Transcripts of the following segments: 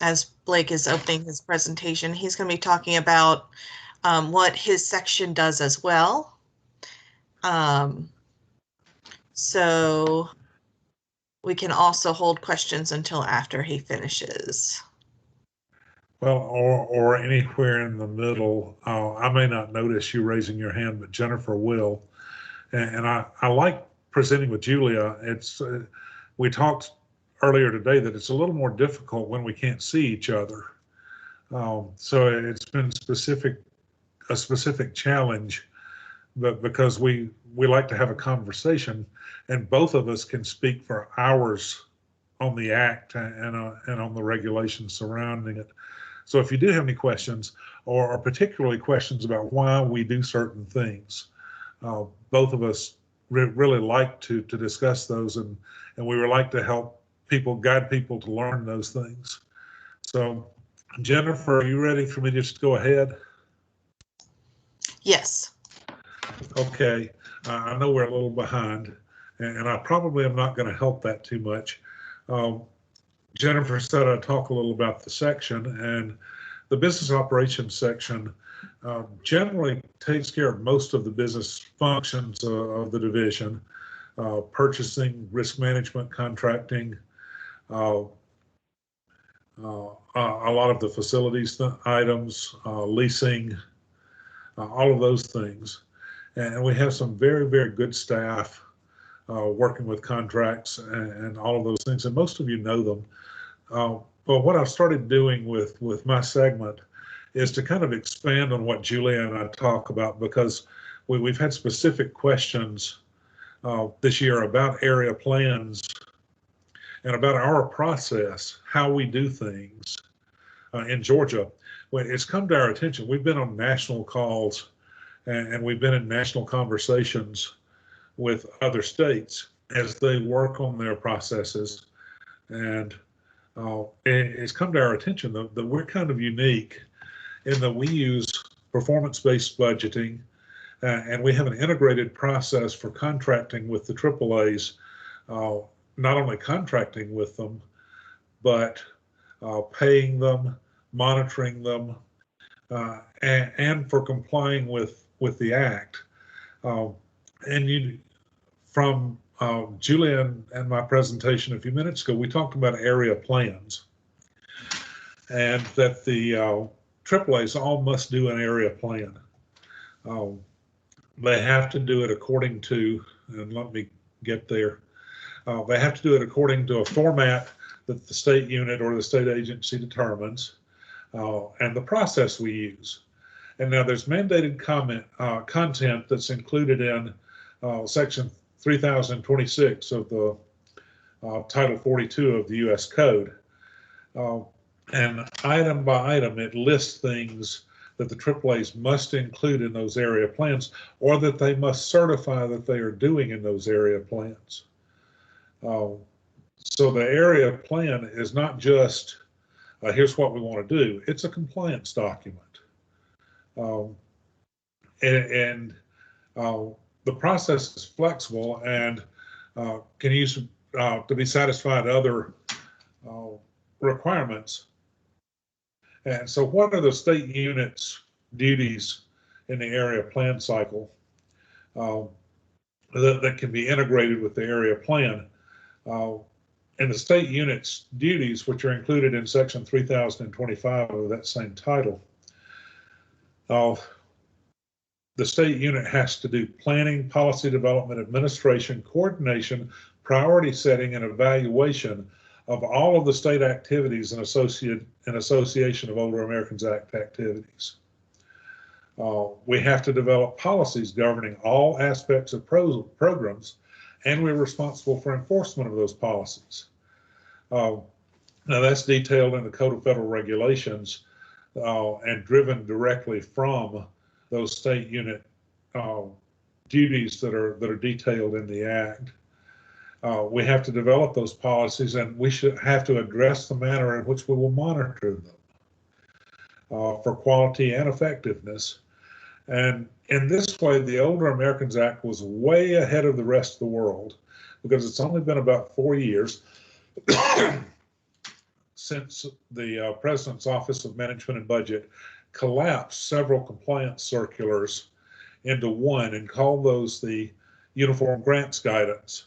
as Blake is opening his presentation. He's going to be talking about what his section does as well. So we can also hold questions until after he finishes. Well, or anywhere in the middle. I may not notice you raising your hand, but Jennifer will. And I like presenting with Julia. It's we talked earlier today that it's a little more difficult when we can't see each other. So it's been a specific challenge, but because we like to have a conversation, and both of us can speak for hours on the act and on the regulations surrounding it. So if you do have any questions, or particularly questions about why we do certain things, both of us really like to discuss those, and we would like to help people, guide people to learn those things. So Jennifer, are you ready for me to just go ahead? Yes. Okay, I know we're a little behind, and I probably am not going to help that too much. Jennifer said I'd talk a little about the section, and the business operations section generally takes care of most of the business functions of the division, purchasing, risk management, contracting, a lot of the facilities items, leasing, all of those things. And we have some very, very good staff working with contracts and all of those things, and most of you know them. But what I've started doing with my segment is to kind of expand on what Julia and I talk about, because we've had specific questions this year about area plans and about our process, how we do things in Georgia. When it's come to our attention, we've been on national calls and we've been in national conversations with other states as they work on their processes. And it's come to our attention that we're kind of unique in that we use performance-based budgeting, and we have an integrated process for contracting with the AAAs, not only contracting with them, but paying them, monitoring them, and for complying with the Act. And from Julia and my presentation a few minutes ago, we talked about area plans, and that the AAAs all must do an area plan. They have to do it according to, and let me get there, they have to do it according to a format that the state unit or the state agency determines, and the process we use. And now there's mandated content that's included in section 3026 of the Title 42 of the U.S. Code. And item by item, it lists things that the AAAs must include in those area plans, or that they must certify that they are doing in those area plans. So the area plan is not just, here's what we want to do. It's a compliance document. The process is flexible and can use to be satisfied other requirements. And so what are the state units' duties in the area plan cycle that can be integrated with the area plan? And the state units' duties, which are included in section 3025 of that same title, the state unit has to do planning, policy development, administration, coordination, priority setting, and evaluation of all of the state activities and association of Older Americans Act activities. We have to develop policies governing all aspects of programs, and we're responsible for enforcement of those policies. Now that's detailed in the Code of Federal Regulations and driven directly from those state unit duties that are detailed in the Act. We have to develop those policies, and we should have to address the manner in which we will monitor them for quality and effectiveness. And in this way, the Older Americans Act was way ahead of the rest of the world, because it's only been about 4 years since the President's Office of Management and Budget collapsed several compliance circulars into one and called those the Uniform Grants Guidance.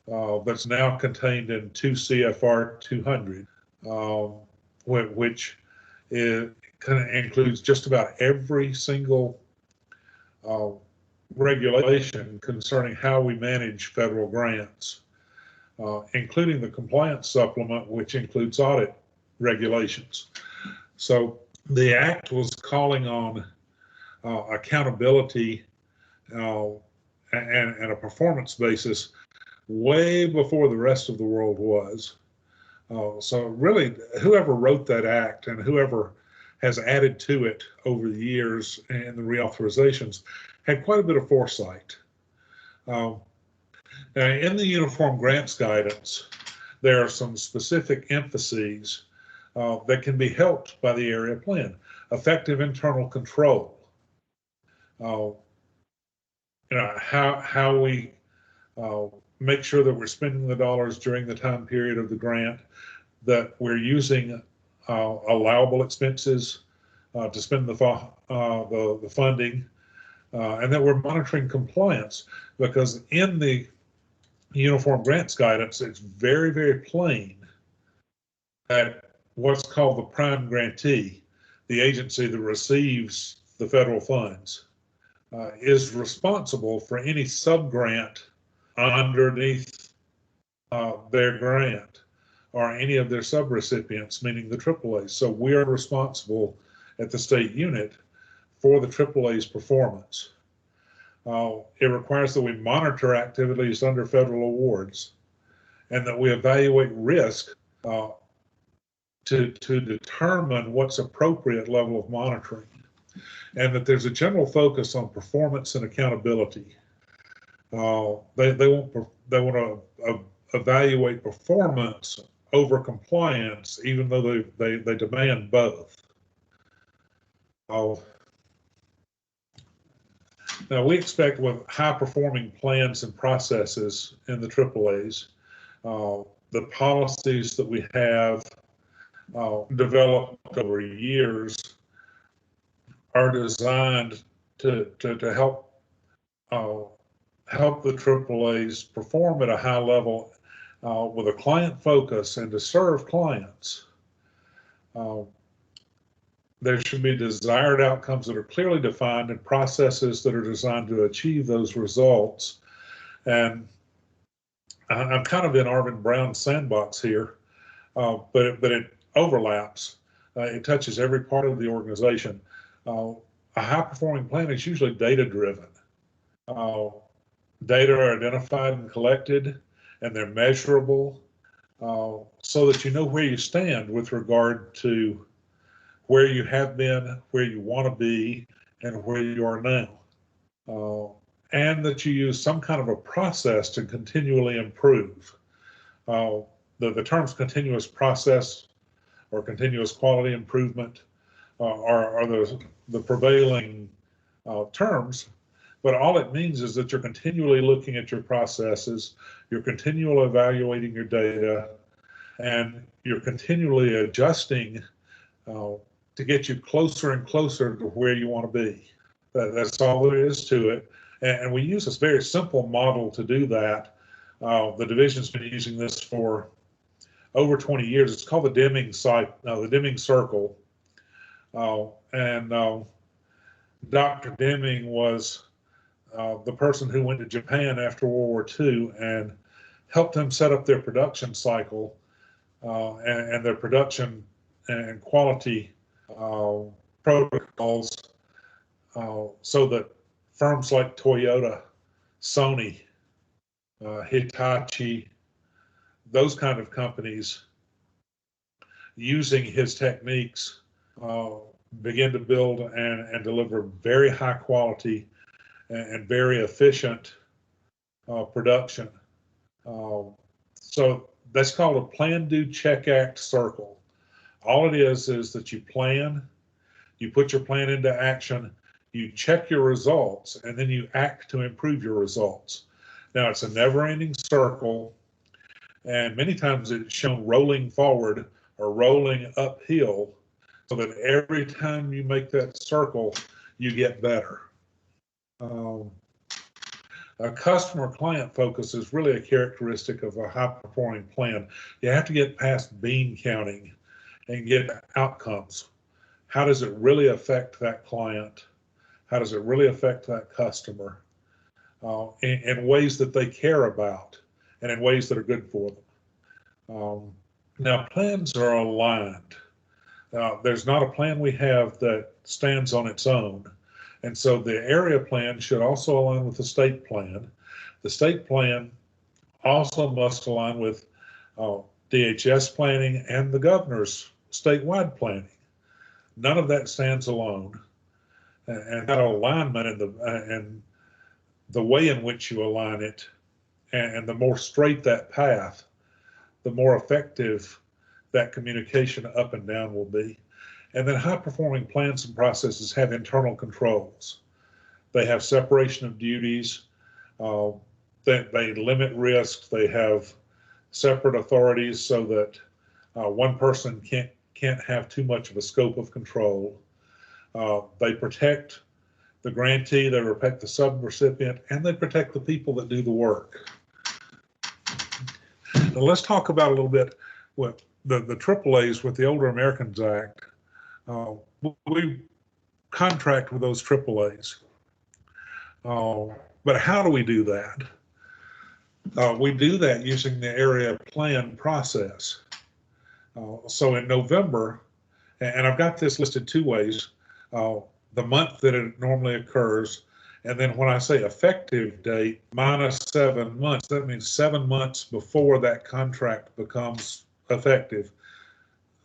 That's now contained in 2 CFR 200, which kind of includes just about every single regulation concerning how we manage federal grants, including the compliance supplement, which includes audit regulations. So the act was calling on accountability and a performance basis way before the rest of the world was. So really, whoever wrote that act and whoever has added to it over the years and the reauthorizations had quite a bit of foresight. In the Uniform Grants Guidance, there are some specific emphases that can be helped by the area plan. Effective internal control. How we make sure that we're spending the dollars during the time period of the grant, that we're using allowable expenses to spend the funding, and that we're monitoring compliance, because in the Uniform Grants Guidance, it's very, very plain that what's called the prime grantee, the agency that receives the federal funds, is responsible for any sub-grant underneath their grant or any of their sub-recipients, meaning the AAAs. So we are responsible at the state unit for the AAA's performance. It requires that we monitor activities under federal awards and that we evaluate risk to determine what's appropriate level of monitoring, and that there's a general focus on performance and accountability. They want to evaluate performance over compliance, even though they demand both. Now, we expect with high-performing plans and processes in the AAAs, the policies that we have developed over years are designed to help the AAAs perform at a high level with a client focus and to serve clients. There should be desired outcomes that are clearly defined and processes that are designed to achieve those results. And I'm kind of in Arvin Brown's sandbox here, but it overlaps. It touches every part of the organization. A high-performing plan is usually data-driven. Data are identified and collected, and they're measurable, so that you know where you stand with regard to where you have been, where you want to be, and where you are now. And that you use some kind of a process to continually improve. The terms continuous process or continuous quality improvement are the prevailing terms, but all it means is that you're continually looking at your processes, you're continually evaluating your data, and you're continually adjusting to get you closer and closer to where you want to be. That's all there is to it. And we use this very simple model to do that. The division's been using this for over 20 years. It's called the Deming the Deming Circle. Dr. Deming was the person who went to Japan after World War II and helped them set up their production cycle and their production and quality protocols so that firms like Toyota, Sony, Hitachi, those kind of companies, using his techniques, begin to build and deliver very high quality and very efficient production. So that's called a plan, do, check, act circle. All it is that you plan, you put your plan into action, you check your results, and then you act to improve your results. Now, it's a never-ending circle, and many times it's shown rolling forward are rolling uphill so that every time you make that circle, you get better. A customer client focus is really a characteristic of a high performing plan. You have to get past bean counting and get outcomes. How does it really affect that client? How does it really affect that customer in ways that they care about and in ways that are good for them? Now, plans are aligned. There's not a plan we have that stands on its own. And so the area plan should also align with the state plan. The state plan also must align with DHS planning and the governor's statewide planning. None of that stands alone. And that alignment and the way in which you align it, and the more straight that path, the more effective that communication up and down will be. And then high performing plans and processes have internal controls. They have separation of duties, they limit risks, they have separate authorities so that one person can't have too much of a scope of control. They protect the grantee, they protect the subrecipient, and they protect the people that do the work. Now let's talk about a little bit what the AAAs with the Older Americans Act. We contract with those AAAs. But how do we do that? We do that using the area plan process. So in November, and I've got this listed two ways, the month that it normally occurs, and then when I say effective date, minus 7 months, that means 7 months before that contract becomes effective.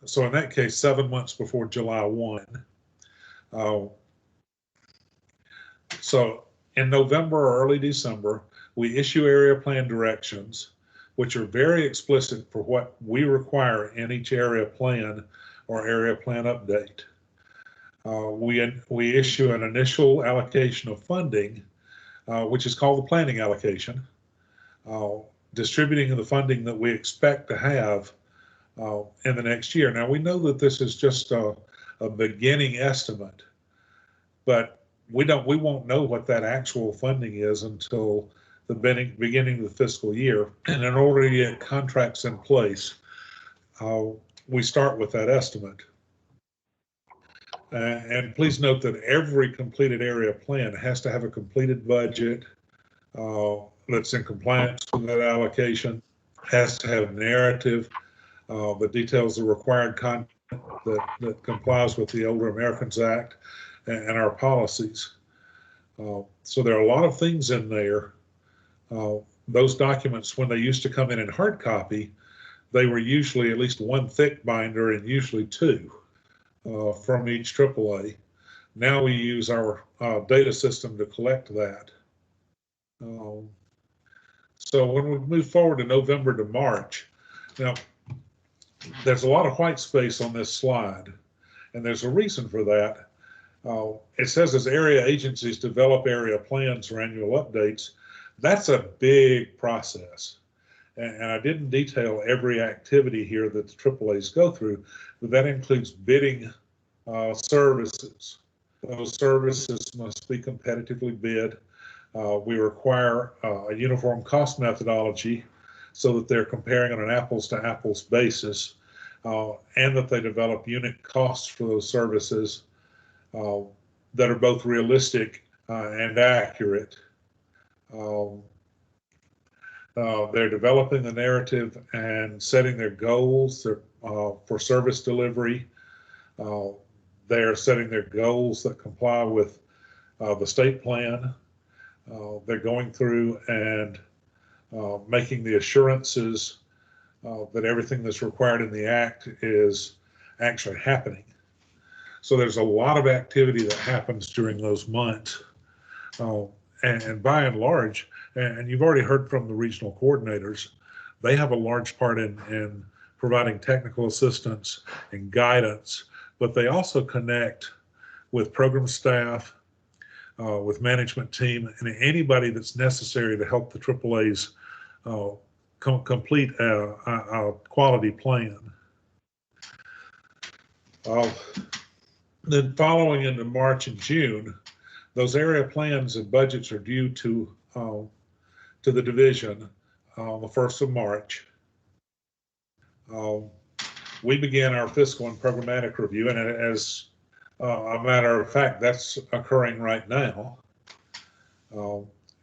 So in that case, 7 months before July 1. So in November or early December, we issue area plan directions, which are very explicit for what we require in each area plan or area plan update. We issue an initial allocation of funding, which is called the planning allocation, distributing the funding that we expect to have in the next year. Now, we know that this is just a beginning estimate, but we won't know what that actual funding is until the beginning of the fiscal year. And in order to get contracts in place, we start with that estimate. And please note that every completed area plan has to have a completed budget that's in compliance with that allocation, has to have narrative that details the required content that complies with the Older Americans Act and our policies. So there are a lot of things in there. Those documents, when they used to come in hard copy, they were usually at least one thick binder and usually two from each AAA. Now we use our data system to collect that. So when we move forward to November to March, now there's a lot of white space on this slide, and there's a reason for that. It says as area agencies develop area plans or annual updates. That's a big process. And I didn't detail every activity here that the AAAs go through, but that includes bidding services. Those services must be competitively bid. We require a uniform cost methodology so that they're comparing on an apples to apples basis, and that they develop unit costs for those services that are both realistic and accurate. They're developing the narrative and setting their goals for service delivery. They're setting their goals that comply with the state plan. They're going through and making the assurances that everything that's required in the act is actually happening. So there's a lot of activity that happens during those months. And by and large, and you've already heard from the regional coordinators, they have a large part in providing technical assistance and guidance, but they also connect with program staff, with management team, and anybody that's necessary to help the AAAs complete a quality plan. Then following into March and June, those area plans and budgets are due to the division on the 1st of March. We began our fiscal and programmatic review, and as a matter of fact, that's occurring right now.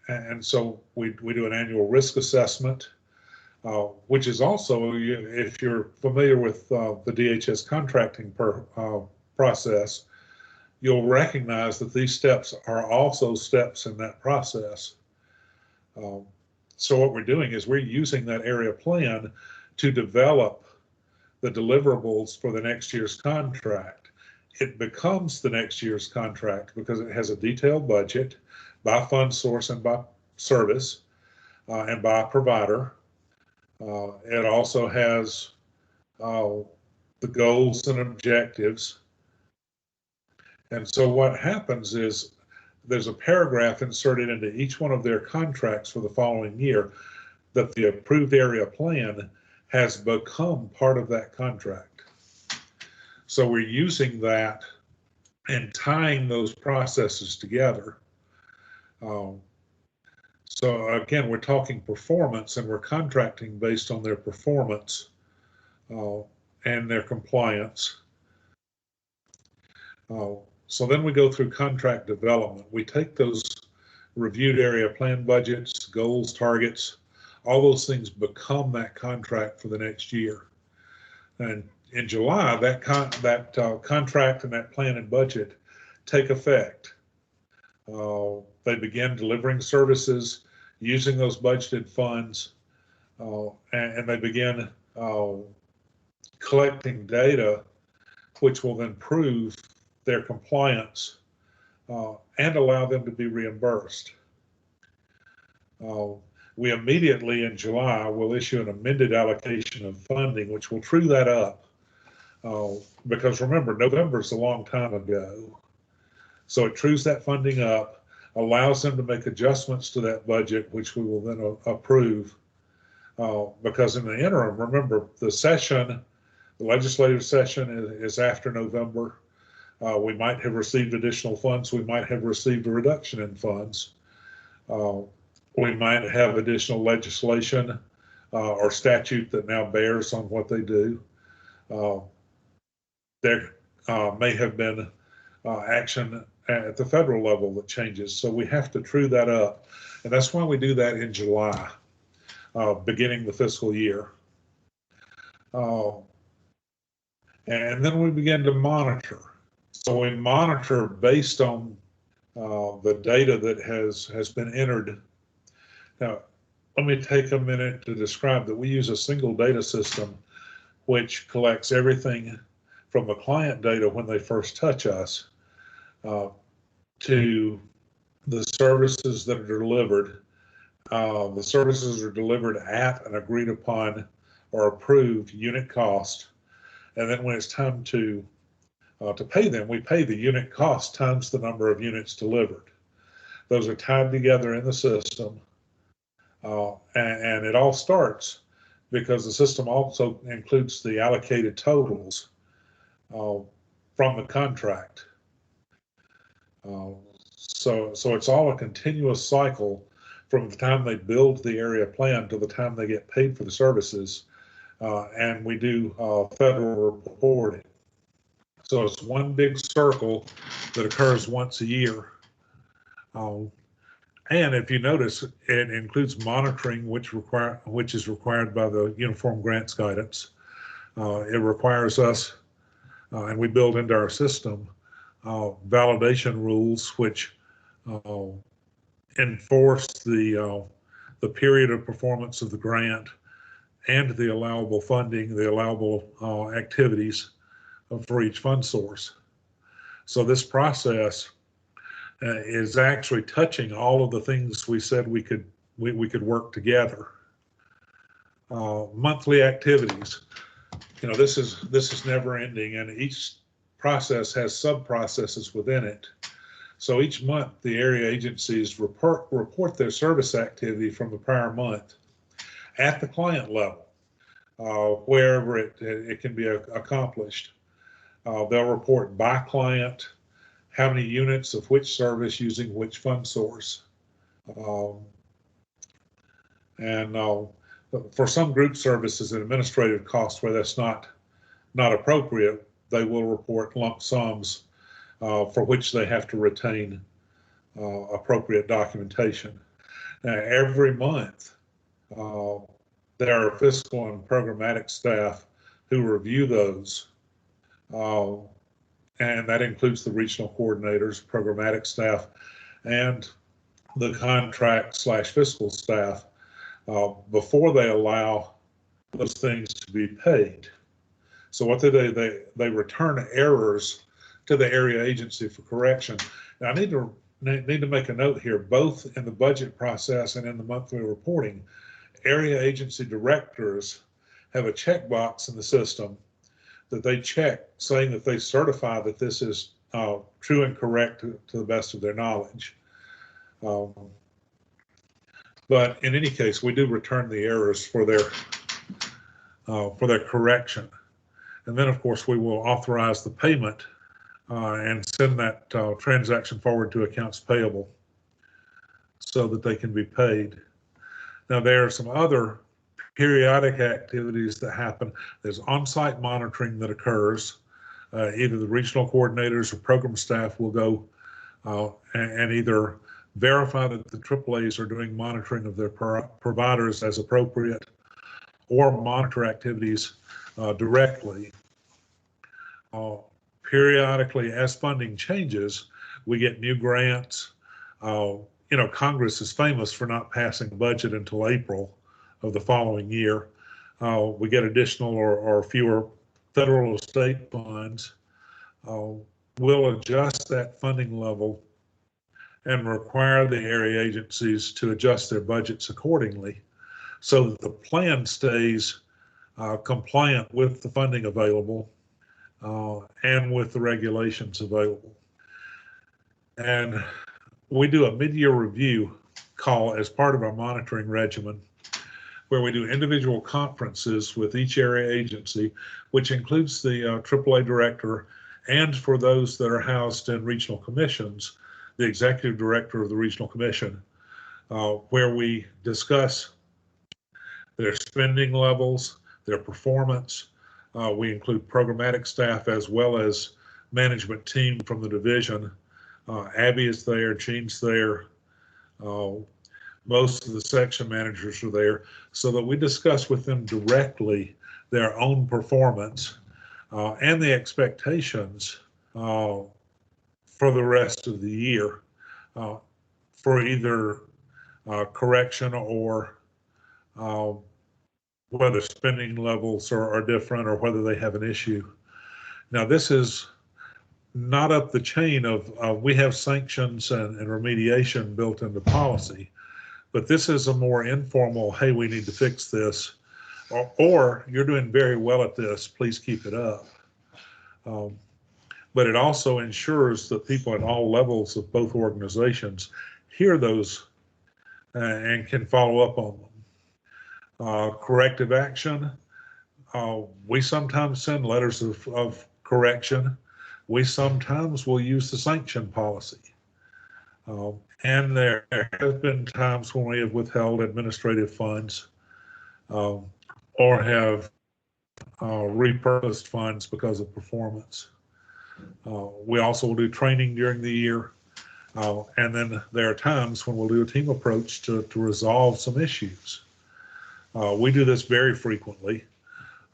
And so we do an annual risk assessment, which is also, if you're familiar with the DHS contracting process, you'll recognize that these steps are also steps in that process. So what we're doing is we're using that area plan to develop the deliverables for the next year's contract. It becomes the next year's contract because it has a detailed budget by fund source and by service and by provider. It also has the goals and objectives. And so what happens is there's a paragraph inserted into each one of their contracts for the following year that the approved area plan has become part of that contract. So we're using that and tying those processes together. So again, we're talking performance, and we're contracting based on their performance and their compliance. So then we go through contract development. We take those reviewed area plan budgets, goals, targets, all those things become that contract for the next year. And in July, that contract and that plan and budget take effect. They begin delivering services using those budgeted funds, and they begin collecting data, which will then prove their compliance and allow them to be reimbursed. We immediately in July will issue an amended allocation of funding, which will true that up. Because remember, November is a long time ago. So it trues that funding up, allows them to make adjustments to that budget, which we will then approve. Because in the interim, remember, the legislative session is after November. We might have received additional funds. We might have received a reduction in funds. We might have additional legislation or statute that now bears on what they do. There may have been action at the federal level that changes. So we have to true that up. And that's why we do that in July, beginning the fiscal year. And then we begin to monitor. So we monitor based on the data that has been entered. Now, let me take a minute to describe that we use a single data system which collects everything from the client data when they first touch us to the services that are delivered. The services are delivered at an agreed upon or approved unit cost. And then when it's time to pay them, we pay the unit cost times the number of units delivered. Those are tied together in the system. And it all starts because the system also includes the allocated totals from the contract. So it's all a continuous cycle from the time they build the area plan to the time they get paid for the services. And we do federal reporting. So it's one big circle that occurs once a year. And if you notice, it includes monitoring, which is required by the Uniform Grants Guidance. It requires us, and we build into our system, validation rules, which enforce the period of performance of the grant and the allowable funding, the allowable activities for each fund source. So this process is actually touching all of the things we said we could work together. Monthly activities, this is never ending, and each process has sub processes within it. So each month the area agencies report their service activity from the prior month at the client level, wherever it can be accomplished. They'll report by client, how many units of which service using which fund source. And for some group services and administrative costs where that's not appropriate, they will report lump sums for which they have to retain appropriate documentation. Now, every month, there are fiscal and programmatic staff who review those, and that includes the regional coordinators, programmatic staff, and the contract/fiscal staff before they allow those things to be paid. So what they do, they return errors to the area agency for correction. Now, I need to make a note here, both in the budget process and in the monthly reporting, area agency directors have a checkbox in the system that they check saying that they certify that this is true and correct to the best of their knowledge. But in any case, we do return the errors for their correction. And then, of course, we will authorize the payment and send that transaction forward to accounts payable so that they can be paid. Now, there are some other periodic activities that happen. There's on-site monitoring that occurs. Either the regional coordinators or program staff will go and either verify that the AAAs are doing monitoring of their providers as appropriate, or monitor activities directly. Periodically, as funding changes, we get new grants. Congress is famous for not passing a budget until April of the following year. We get additional or fewer federal or state funds. We'll adjust that funding level and require the area agencies to adjust their budgets accordingly so that the plan stays compliant with the funding available and with the regulations available. And we do a mid-year review call as part of our monitoring regimen, where we do individual conferences with each area agency, which includes the AAA director, and for those that are housed in regional commissions, the executive director of the regional commission, where we discuss their spending levels, their performance. We include programmatic staff as well as management team from the division. Abby is there, Gene's there, most of the section managers are there, so that we discuss with them directly their own performance and the expectations for the rest of the year for either correction or whether spending levels are different or whether they have an issue. Now, this is not up the chain of we have sanctions and remediation built into policy, but this is a more informal, hey, we need to fix this, or you're doing very well at this, please keep it up. But it also ensures that people at all levels of both organizations hear those and can follow up on them. Corrective action, we sometimes send letters of correction. We sometimes will use the sanction policy. And there have been times when we have withheld administrative funds or have repurposed funds because of performance. We also will do training during the year. And then there are times when we'll do a team approach to resolve some issues. We do this very frequently.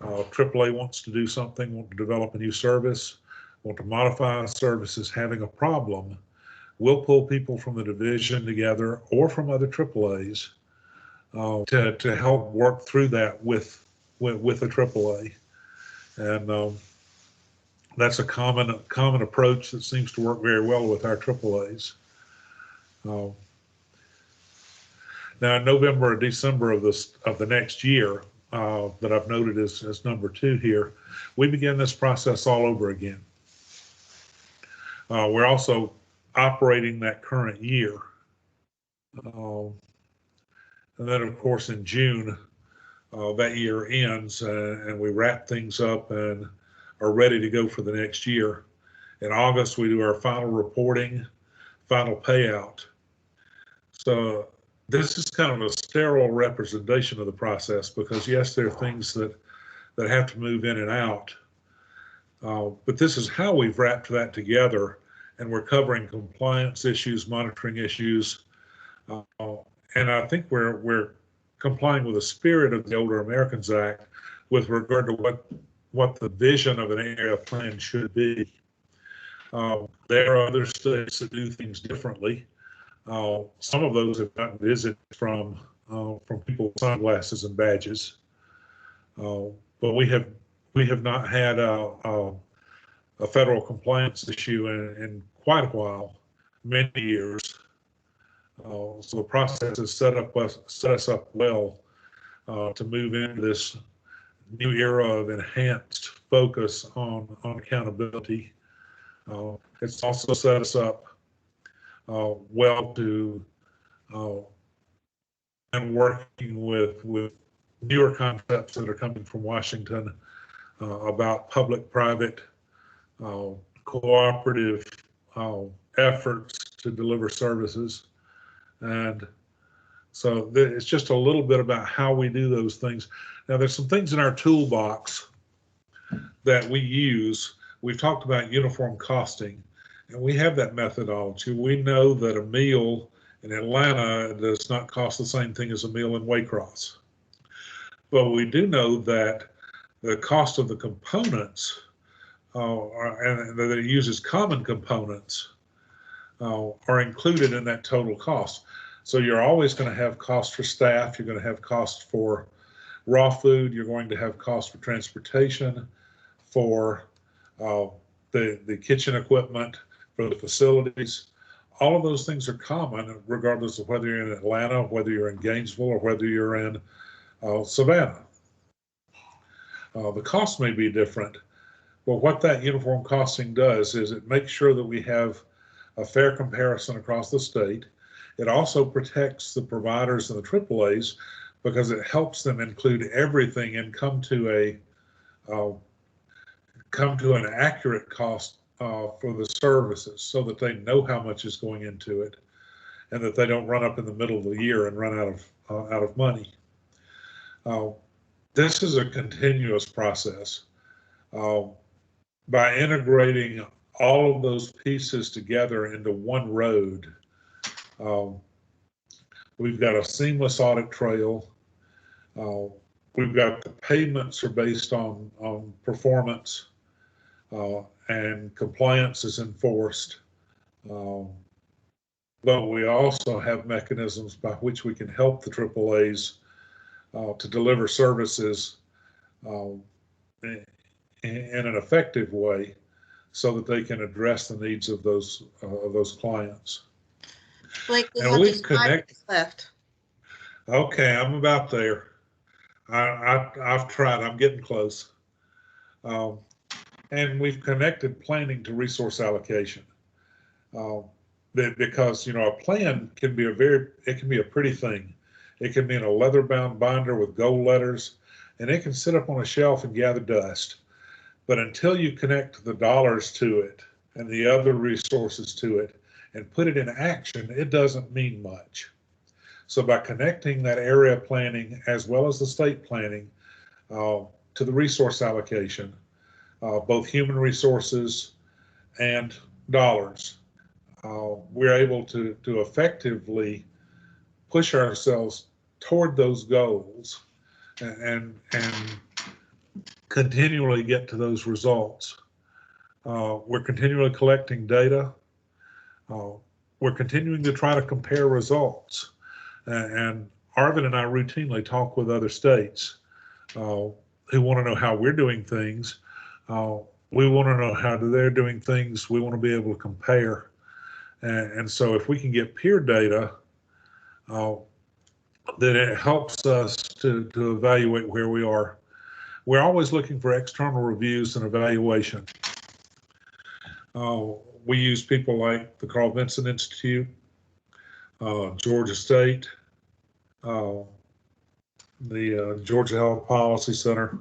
AAA wants to do something, want to develop a new service, want to modify a service is having a problem. We'll pull people from the division together or from other AAAs to help work through that with a AAA. And that's a common approach that seems to work very well with our AAAs. Now, in November or December of the next year, that I've noted as number 2 here, we begin this process all over again. We're also operating that current year. And then, of course, in June, that year ends and we wrap things up and are ready to go for the next year. In August, we do our final reporting, final payout. So this is kind of a sterile representation of the process because yes, there are things that have to move in and out. But this is how we've wrapped that together, and we're covering compliance issues, monitoring issues, and I think we're complying with the spirit of the Older Americans Act with regard to what the vision of an area plan should be. There are other states that do things differently. Some of those have gotten visits from people with sunglasses and badges, but we have not had a federal compliance issue in quite a while, many years. So the process has set us up well to move into this new era of enhanced focus on accountability. It's also set us up well to and working with newer concepts that are coming from Washington about public-private cooperative efforts to deliver services. And so it's just a little bit about how we do those things. Now, there's some things in our toolbox that we use. We've talked about uniform costing, and we have that methodology. We know that a meal in Atlanta does not cost the same thing as a meal in Waycross. But we do know that the cost of the components and that it uses common components are included in that total cost. So you're always going to have cost for staff. You're going to have cost for raw food. You're going to have cost for transportation, for the kitchen equipment, for the facilities. All of those things are common, regardless of whether you're in Atlanta, whether you're in Gainesville, or whether you're in Savannah. The cost may be different, but what that uniform costing does is it makes sure that we have a fair comparison across the state. It also protects the providers and the AAAs because it helps them include everything and come to an accurate cost for the services so that they know how much is going into it and that they don't run up in the middle of the year and run out of money. This is a continuous process. By integrating all of those pieces together into one road, we've got a seamless audit trail. We've got the payments are based on performance, and compliance is enforced. But we also have mechanisms by which we can help the AAAs to deliver services in an effective way so that they can address the needs of those clients. Blake, we And have we've just 5 minutes left. Okay, I'm about there. I've tried. I'm getting close. And we've connected planning to resource allocation. Because a plan can be a pretty thing. It can be in a leather-bound binder with gold letters, and it can sit up on a shelf and gather dust. But until you connect the dollars to it and the other resources to it and put it in action, it doesn't mean much. So by connecting that area planning as well as the state planning to the resource allocation, both human resources and dollars, we're able to effectively push ourselves toward those goals and continually get to those results. We're continually collecting data. We're continuing to try to compare results. And Arvin and I routinely talk with other states who want to know how we're doing things. We want to know how they're doing things. We want to be able to compare. And so if we can get peer data, then it helps us to evaluate where we are. We're always looking for external reviews and evaluation. We use people like the Carl Vinson Institute, Georgia State, the Georgia Health Policy Center,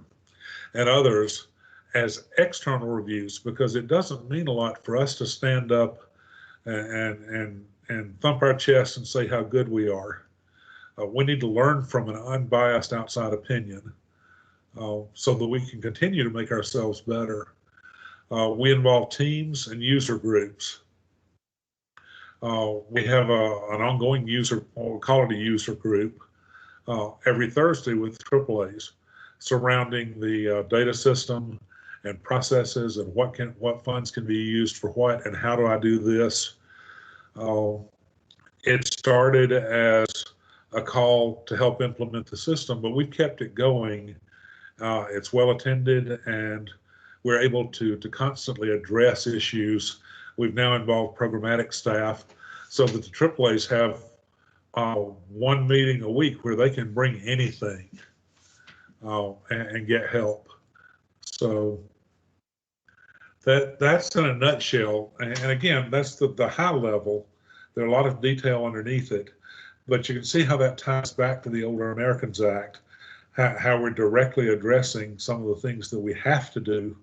and others. as external reviews, because it doesn't mean a lot for us to stand up and thump our chest and say how good we are. We need to learn from an unbiased outside opinion so that we can continue to make ourselves better. We involve teams and user groups. We have an ongoing user, we'll call it a user group, every Thursday with AAAs surrounding the data system and processes and what funds can be used for what and how do I do this. It started as a call to help implement the system, but we've kept it going. It's well attended, and we're able to constantly address issues. We've now involved programmatic staff so that the AAAs have one meeting a week where they can bring anything and get help. So that's in a nutshell. And again, that's the high level. There are a lot of detail underneath it, but you can see how that ties back to the Older Americans Act, how we're directly addressing some of the things that we have to do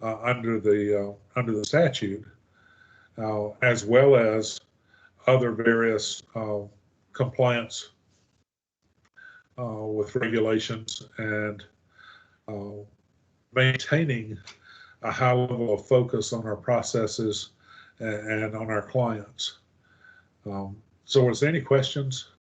under the statute, as well as other various compliance with regulations and maintaining a high level of focus on our processes and on our clients. So is there any questions?